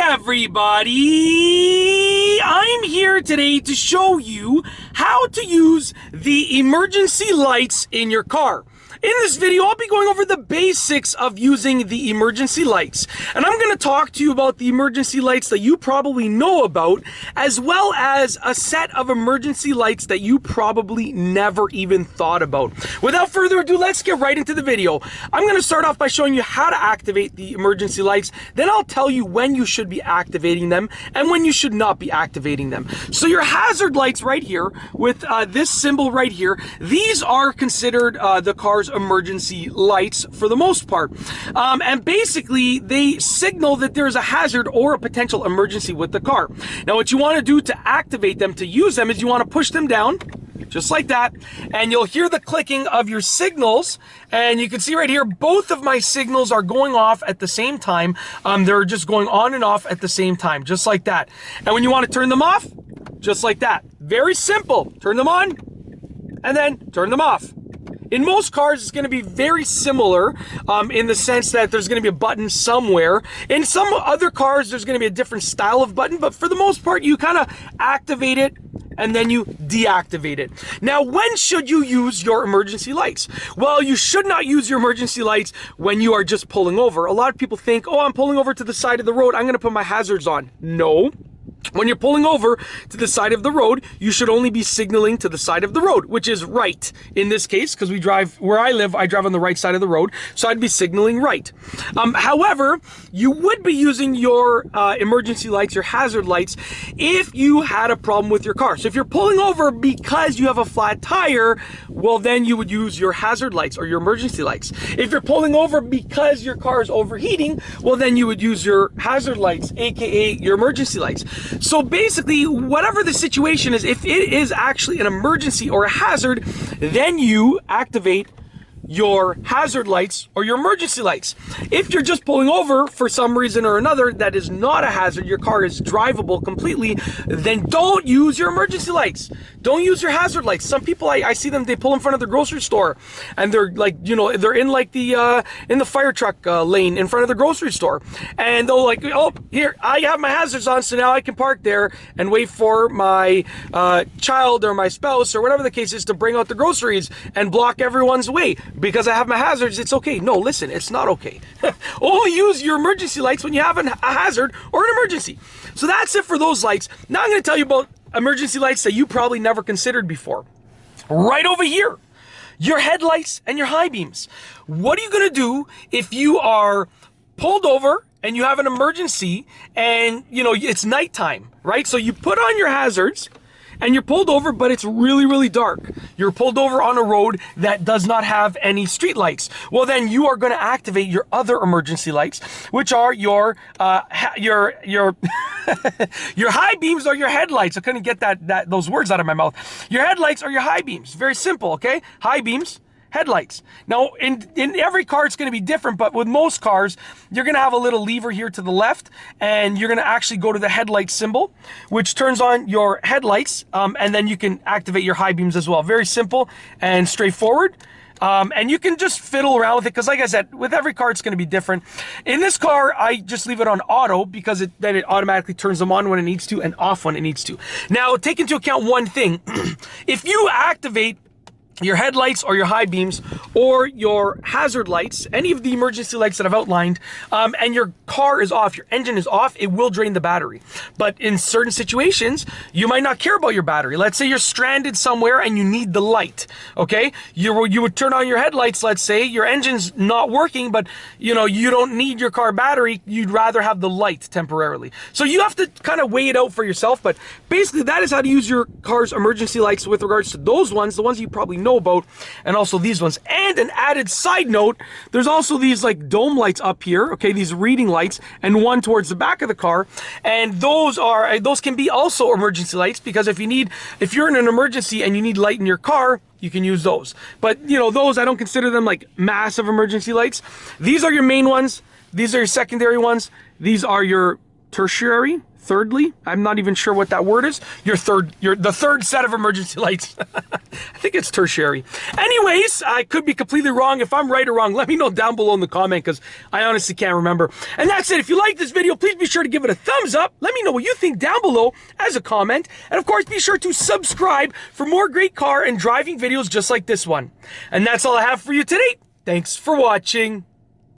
everybody! I'm here today to show you how to use the emergency lights in your car. In this video, I'll be going over the basics of using the emergency lights. And I'm going to talk to you about the emergency lights that you probably know about, as well as a set of emergency lights that you probably never even thought about. Without further ado, let's get right into the video. I'm going to start off by showing you how to activate the emergency lights. Then I'll tell you when you should be activating them and when you should not be activating them. So your hazard lights right here with this symbol right here, these are considered the car's emergency lights for the most part. And basically they signal that there's a hazard or a potential emergency with the car. Now what you want to do to activate them, to use them, is you want to push them down just like that, and you'll hear the clicking of your signals. And you can see right here, both of my signals are going off at the same time. They're just going on and off at the same time, just like that. And when you want to turn them off, just like that. Very simple. Turn them on and then turn them off. In most cars, it's going to be very similar in the sense that there's going to be a button somewhere. In some other cars, there's going to be a different style of button, but for the most part, you kind of activate it and then you deactivate it. Now, when should you use your emergency lights? Well, you should not use your emergency lights when you are just pulling over. A lot of people think, oh, I'm pulling over to the side of the road, I'm going to put my hazards on. No. When you're pulling over to the side of the road, you should only be signaling to the side of the road, which is right in this case, because we drive, where I live, I drive on the right side of the road, so I'd be signaling right. However, you would be using your emergency lights, your hazard lights, if you had a problem with your car. So if you're pulling over because you have a flat tire, well, then you would use your hazard lights or your emergency lights. If you're pulling over because your car is overheating, well, then you would use your hazard lights, aka your emergency lights. So basically, whatever the situation is, if it is actually an emergency or a hazard, then you activate your hazard lights or your emergency lights. If you're just pulling over for some reason or another that is not a hazard, your car is drivable completely, then don't use your emergency lights. Don't use your hazard lights. Some people, I see them, they pull in front of the grocery store and they're like, you know, they're in like the in the fire truck lane in front of the grocery store, and they'll like, oh, here, I have my hazards on, so now I can park there and wait for my child or my spouse or whatever the case is to bring out the groceries and block everyone's way. Because I have my hazards, it's okay. No, listen, it's not okay. Only use your emergency lights when you have a hazard or an emergency. So that's it for those lights. Now I'm going to tell you about emergency lights that you probably never considered before. Right over here, your headlights and your high beams. What are you going to do if you are pulled over and you have an emergency and, you know, it's nighttime, right? So you put on your hazards and you're pulled over, but it's really, really dark. You're pulled over on a road that does not have any street lights. Well, then you are going to activate your other emergency lights, which are your your high beams or your headlights. I couldn't get those words out of my mouth. Your headlights or your high beams. Very simple, okay? High beams, headlights. Now, in every car, it's going to be different, but with most cars, you're going to have a little lever here to the left, and you're going to actually go to the headlight symbol, which turns on your headlights, and then you can activate your high beams as well. Very simple and straightforward. And you can just fiddle around with it, because like I said, with every car, it's going to be different. In this car, I just leave it on auto because then it automatically turns them on when it needs to and off when it needs to. Now, take into account one thing. If you activate your headlights or your high beams or your hazard lights, any of the emergency lights that I've outlined, and your car is off, your engine is off, it will drain the battery. But in certain situations, you might not care about your battery. Let's say you're stranded somewhere and you need the light, okay? You would turn on your headlights, let's say, your engine's not working, but you know, you don't need your car battery, you'd rather have the light temporarily. So you have to kind of weigh it out for yourself, but basically that is how to use your car's emergency lights with regards to those ones, the ones you probably know about, and also these ones. And an added side note, there's also these like dome lights up here, okay, these reading lights, and one towards the back of the car, and those can be also emergency lights, because if you're in an emergency and you need light in your car, you can use those. But you know, those, I don't consider them like massive emergency lights. These are your main ones, these are your secondary ones, these are your tertiary, thirdly. I'm not even sure what that word is. You're the third set of emergency lights. I think it's tertiary. Anyways, I could be completely wrong. If I'm right or wrong, let me know down below in the comment, because I honestly can't remember. And that's it. If you like this video, please be sure to give it a thumbs up. Let me know what you think down below as a comment. And of course, be sure to subscribe for more great car and driving videos just like this one. And that's all I have for you today. Thanks for watching.